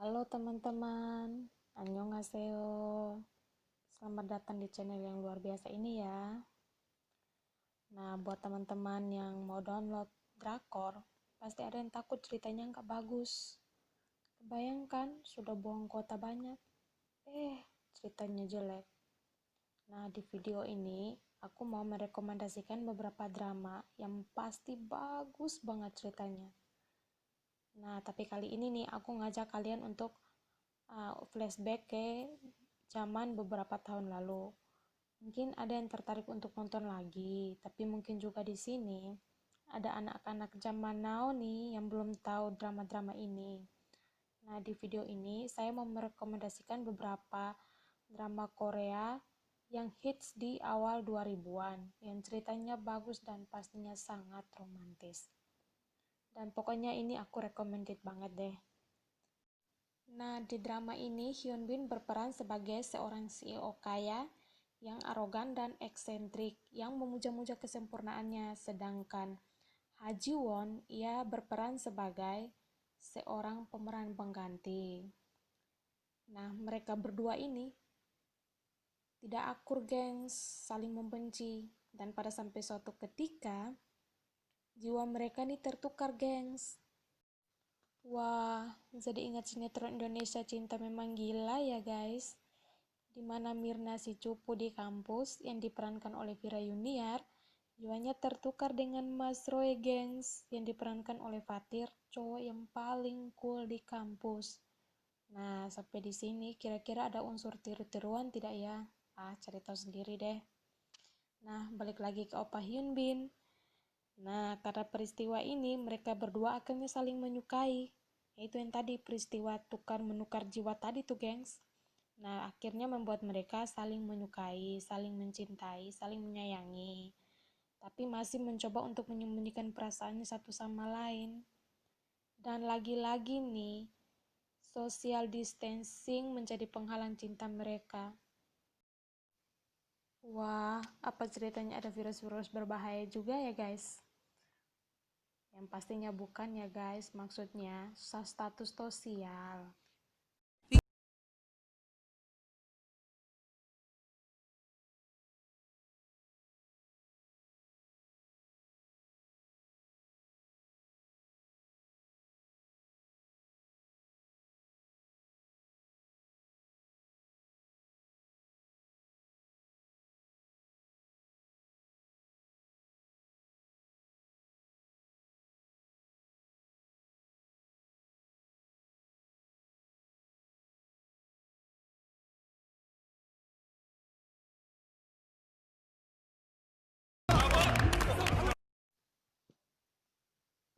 Halo teman-teman, annyeonghaseyo. Selamat datang di channel yang luar biasa ini ya. Nah, buat teman-teman yang mau download drakor, pasti ada yang takut ceritanya nggak bagus. Bayangkan sudah buang kuota banyak, ceritanya jelek. Nah, di video ini aku mau merekomendasikan beberapa drama yang pasti bagus banget ceritanya. Nah, tapi kali ini nih aku ngajak kalian untuk flashback ke zaman beberapa tahun lalu. Mungkin ada yang tertarik untuk nonton lagi, tapi mungkin juga di sini ada anak-anak zaman now nih yang belum tahu drama-drama ini. Nah, di video ini saya mau merekomendasikan beberapa drama Korea yang hits di awal 2000-an, yang ceritanya bagus dan pastinya sangat romantis. Dan pokoknya ini aku recommended banget deh. Nah, di drama ini Hyun Bin berperan sebagai seorang CEO kaya yang arogan dan eksentrik yang memuja-muja kesempurnaannya, sedangkan Ha Ji Won ia berperan sebagai seorang pemeran pengganti. Nah, mereka berdua ini tidak akur, gengs, saling membenci, dan pada sampai suatu ketika jiwa mereka ini tertukar, gengs. Wah, jadi ingat sinetron Indonesia Cinta Memang Gila ya guys, dimana Mirna si cupu di kampus yang diperankan oleh Vira Yuniar, jiwanya tertukar dengan Mas Roy, gengs, yang diperankan oleh Fatir, cowok yang paling cool di kampus. Nah, sampai di sini kira-kira ada unsur tiru-tiruan tidak ya? Cari tahu sendiri deh. Nah, balik lagi ke Opa Hyun Bin. Nah, karena peristiwa ini mereka berdua akhirnya saling menyukai. Yaitu yang tadi peristiwa tukar-menukar jiwa tadi tuh, gengs. Nah, akhirnya membuat mereka saling menyukai, saling mencintai, saling menyayangi. Tapi masih mencoba untuk menyembunyikan perasaannya satu sama lain. Dan lagi-lagi nih, social distancing menjadi penghalang cinta mereka. Wah, apa ceritanya ada virus-virus berbahaya juga ya guys? Yang pastinya bukan ya guys, maksudnya status sosial.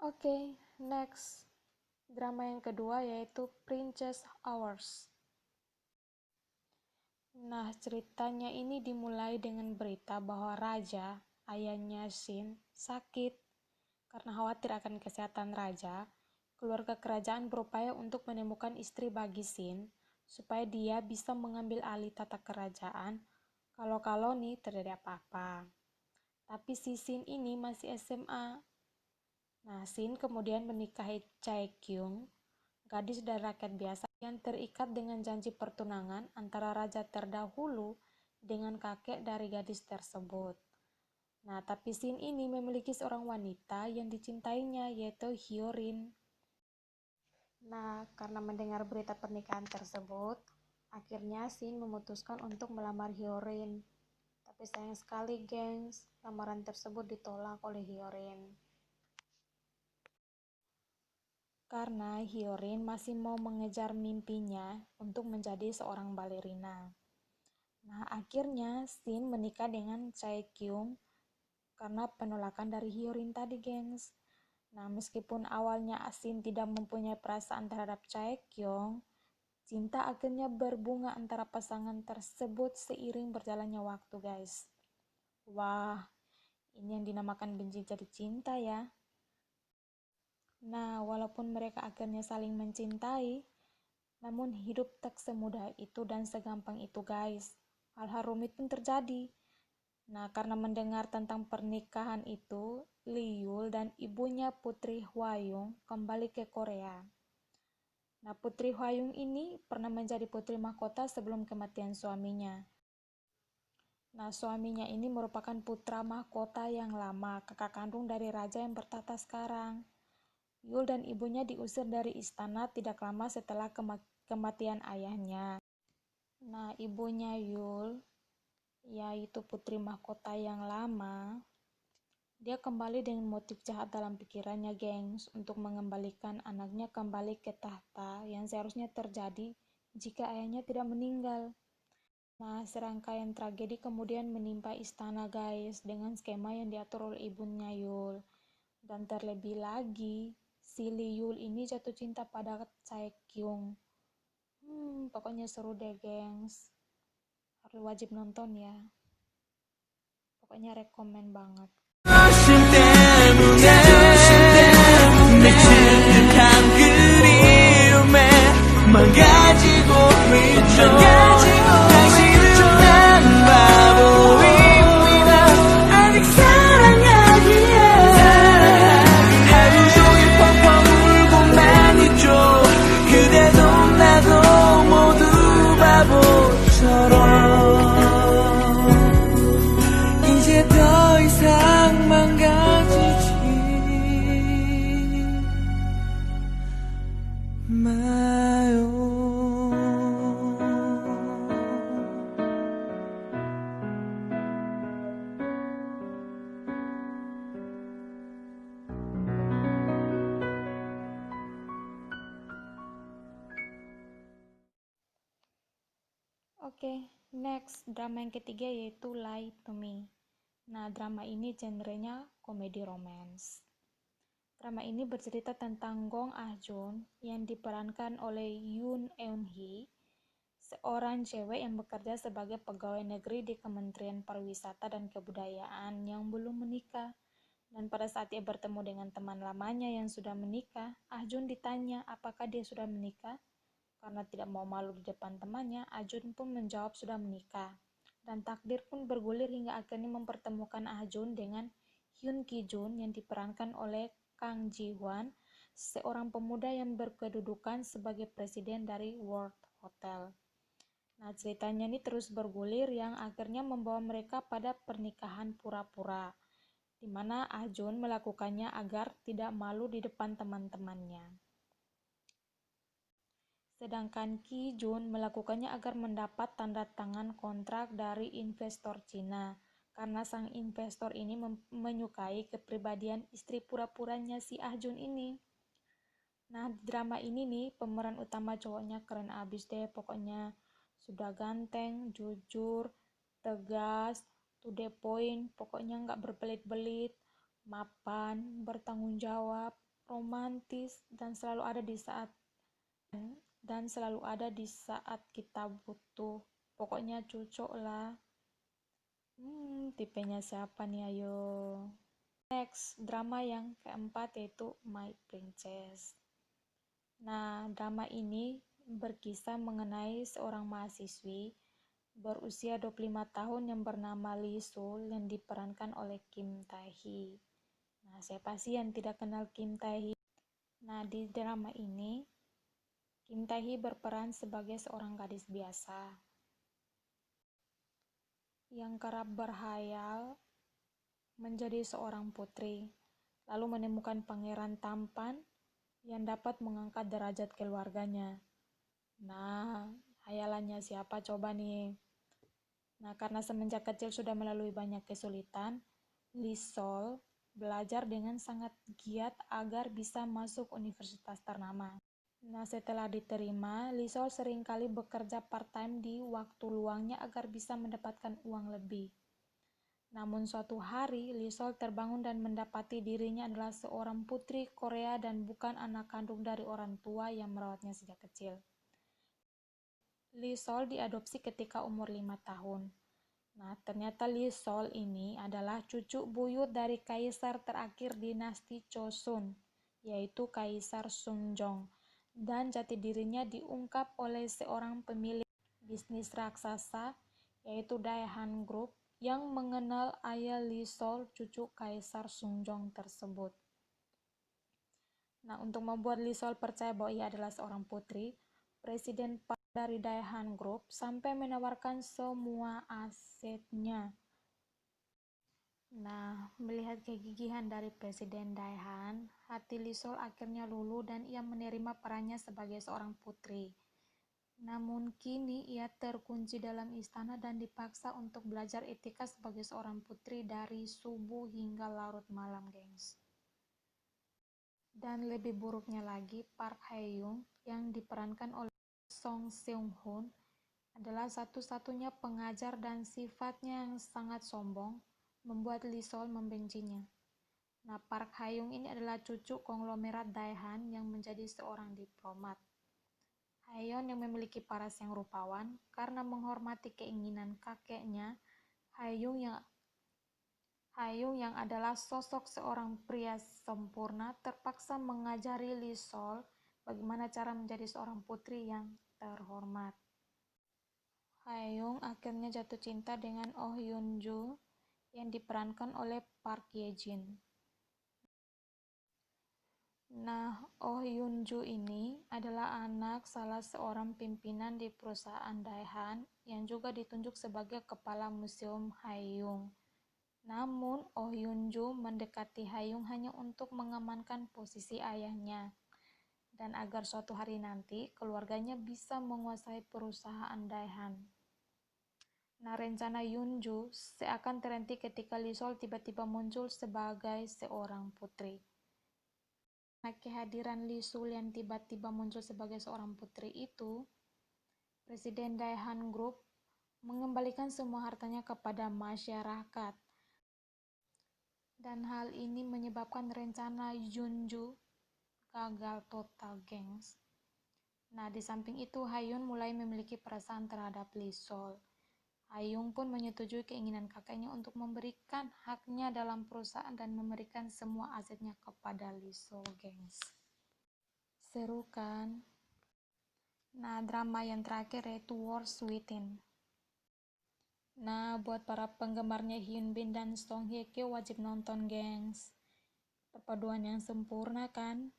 Oke, next. Drama yang kedua yaitu Princess Hours. Nah, ceritanya ini dimulai dengan berita bahwa raja, ayahnya Shin, sakit. Karena khawatir akan kesehatan raja, keluarga kerajaan berupaya untuk menemukan istri bagi Shin, supaya dia bisa mengambil alih tata kerajaan kalau nih terjadi apa-apa. Tapi si Shin ini masih SMA. Nah, Shin kemudian menikahi Chae Kyung, gadis dari rakyat biasa yang terikat dengan janji pertunangan antara raja terdahulu dengan kakek dari gadis tersebut. Nah, tapi Shin ini memiliki seorang wanita yang dicintainya, yaitu Hyorin. Nah, karena mendengar berita pernikahan tersebut, akhirnya Shin memutuskan untuk melamar Hyorin. Tapi sayang sekali, gengs, lamaran tersebut ditolak oleh Hyorin. Karena Hyorin masih mau mengejar mimpinya untuk menjadi seorang balerina. Nah, akhirnya Shin menikah dengan Chae Kyung karena penolakan dari Hyorin tadi, gengs. Nah, meskipun awalnya Shin tidak mempunyai perasaan terhadap Chae Kyung, cinta akhirnya berbunga antara pasangan tersebut seiring berjalannya waktu, guys. Wah, ini yang dinamakan benci jadi cinta ya. Nah, walaupun mereka akhirnya saling mencintai, namun hidup tak semudah itu dan segampang itu, guys. Hal-hal rumit pun terjadi. Nah, karena mendengar tentang pernikahan itu, Lee Yul dan ibunya Putri Hwayung kembali ke Korea. Nah, Nah, Putri Huayong ini pernah menjadi putri mahkota sebelum kematian suaminya. Nah, suaminya ini merupakan putra mahkota yang lama, kakak kandung dari raja yang bertahta sekarang. Yul dan ibunya diusir dari istana tidak lama setelah kematian ayahnya. Nah, ibunya Yul, yaitu putri mahkota yang lama, dia kembali dengan motif jahat dalam pikirannya, gengs, untuk mengembalikan anaknya kembali ke tahta yang seharusnya terjadi jika ayahnya tidak meninggal. Nah, serangkaian tragedi kemudian menimpa istana, guys, dengan skema yang diatur oleh ibunya Yul. Dan terlebih lagi, si Lee Yul ini jatuh cinta pada Chae Kyung. Pokoknya seru deh, gengs. Harus wajib nonton ya. Pokoknya rekomen banget. Oke, next drama yang ketiga yaitu Lie to Me. Nah, drama ini genrenya komedi romance. Drama ini bercerita tentang Gong Ah-jun yang diperankan oleh Yoon Eun-hee, seorang cewek yang bekerja sebagai pegawai negeri di Kementerian Pariwisata dan Kebudayaan yang belum menikah. Dan pada saat dia bertemu dengan teman lamanya yang sudah menikah, Ah-jun ditanya apakah dia sudah menikah. Karena tidak mau malu di depan temannya, Ah-jun pun menjawab sudah menikah. Dan takdir pun bergulir hingga akhirnya mempertemukan Ah-jun dengan Hyun Ki-jun yang diperankan oleh Kang Ji-hwan, seorang pemuda yang berkedudukan sebagai presiden dari World Hotel. Nah, ceritanya ini terus bergulir yang akhirnya membawa mereka pada pernikahan pura-pura, di mana Ah-jun melakukannya agar tidak malu di depan teman-temannya. Sedangkan Ki-jun melakukannya agar mendapat tanda tangan kontrak dari investor Cina, karena sang investor ini menyukai kepribadian istri pura-puranya si Ah-jun ini. Nah, di drama ini nih, pemeran utama cowoknya keren abis deh, pokoknya sudah ganteng, jujur, tegas, to the point, pokoknya nggak berbelit-belit, mapan, bertanggung jawab, romantis, dan selalu ada di saat kita butuh. Pokoknya cocok lah. Tipenya siapa nih, ayo. Next, drama yang keempat yaitu My Princess. Nah, drama ini berkisah mengenai seorang mahasiswi berusia 25 tahun yang bernama Lee Sul yang diperankan oleh Kim Tae-hee. Nah, siapa sih yang tidak kenal Kim Tae-hee? Nah, di drama ini Kim Tae-hee berperan sebagai seorang gadis biasa yang kerap berhayal menjadi seorang putri, lalu menemukan pangeran tampan yang dapat mengangkat derajat keluarganya. Nah, hayalannya siapa coba nih? Nah, karena semenjak kecil sudah melalui banyak kesulitan, Lee Sol belajar dengan sangat giat agar bisa masuk universitas ternama. Nah, setelah diterima, Lee Sol seringkali bekerja part-time di waktu luangnya agar bisa mendapatkan uang lebih. Namun suatu hari, Lee Sol terbangun dan mendapati dirinya adalah seorang putri Korea dan bukan anak kandung dari orang tua yang merawatnya sejak kecil. Lee Sol diadopsi ketika umur 5 tahun. Nah, ternyata Lee Sol ini adalah cucu buyut dari kaisar terakhir dinasti Chosun, yaitu Kaisar Sunjong. Dan jati dirinya diungkap oleh seorang pemilik bisnis raksasa, yaitu Daehan Group, yang mengenal ayah Lee Sol, cucu Kaisar Sunjong tersebut. Nah, untuk membuat Lee Sol percaya bahwa ia adalah seorang putri, Presiden Park dari Daehan Group sampai menawarkan semua asetnya. Nah, melihat kegigihan dari Presiden Daehan, hati Lee Sol akhirnya luluh dan ia menerima perannya sebagai seorang putri. Namun kini ia terkunci dalam istana dan dipaksa untuk belajar etika sebagai seorang putri dari subuh hingga larut malam, gengs. Dan lebih buruknya lagi, Park Hae-young yang diperankan oleh Song Seung-hoon adalah satu-satunya pengajar dan sifatnya yang sangat sombong membuat Lee Sol membencinya. Nah, Park Hae-young ini adalah cucu konglomerat Daehan yang menjadi seorang diplomat. Hae-young yang memiliki paras yang rupawan karena menghormati keinginan kakeknya, Hae-young yang adalah sosok seorang pria sempurna terpaksa mengajari Lee Sol bagaimana cara menjadi seorang putri yang terhormat. Hae-young akhirnya jatuh cinta dengan Oh Hyun-joo yang diperankan oleh Park Ye-jin. Nah, Oh Hyun-joo ini adalah anak salah seorang pimpinan di perusahaan Daehan yang juga ditunjuk sebagai kepala museum Hae-young. Namun, Oh Hyun-joo mendekati Hae-young hanya untuk mengamankan posisi ayahnya dan agar suatu hari nanti keluarganya bisa menguasai perusahaan Daehan. Nah, rencana Hyun-joo seakan terhenti ketika Lee Sol tiba-tiba muncul sebagai seorang putri. Nah, kehadiran Lee Sol yang tiba-tiba muncul sebagai seorang putri itu, Presiden Daehan Group mengembalikan semua hartanya kepada masyarakat. Dan hal ini menyebabkan rencana Hyun-joo gagal total, gengs. Nah, di samping itu, Hae-young mulai memiliki perasaan terhadap Lee Sol. Hae-young pun menyetujui keinginan kakeknya untuk memberikan haknya dalam perusahaan dan memberikan semua asetnya kepada Lee Sol, gengs. Seru kan? Nah, drama yang terakhir yaitu Wars Within. Nah, buat para penggemarnya Hyun Bin dan Song Hye Kyo wajib nonton, gengs. Perpaduan yang sempurna kan?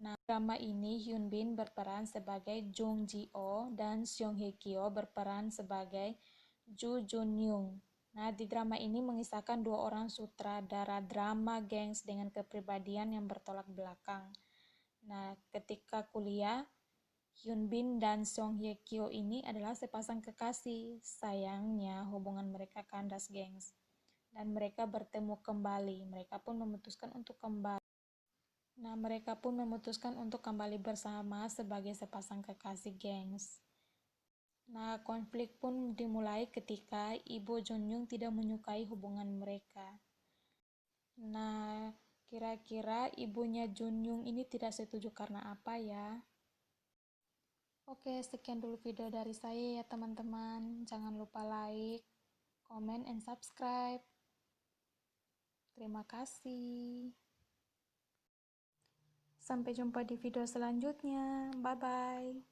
Nah, drama ini Hyun Bin berperan sebagai Jung Ji-oh dan Song Hye Kyo berperan sebagai Ju Jun Young. Nah, di drama ini mengisahkan dua orang sutradara drama gengs dengan kepribadian yang bertolak belakang. Nah, ketika kuliah, Hyun Bin dan Song Hye Kyo ini adalah sepasang kekasih. Sayangnya, hubungan mereka kandas, gengs. Dan mereka bertemu kembali. Mereka pun memutuskan untuk kembali bersama sebagai sepasang kekasih, gengs. Nah, konflik pun dimulai ketika ibu Junyoung tidak menyukai hubungan mereka. Nah, kira-kira ibunya Junyoung ini tidak setuju karena apa ya? Oke, sekian dulu video dari saya ya teman-teman. Jangan lupa like, comment, and subscribe. Terima kasih. Sampai jumpa di video selanjutnya. Bye-bye.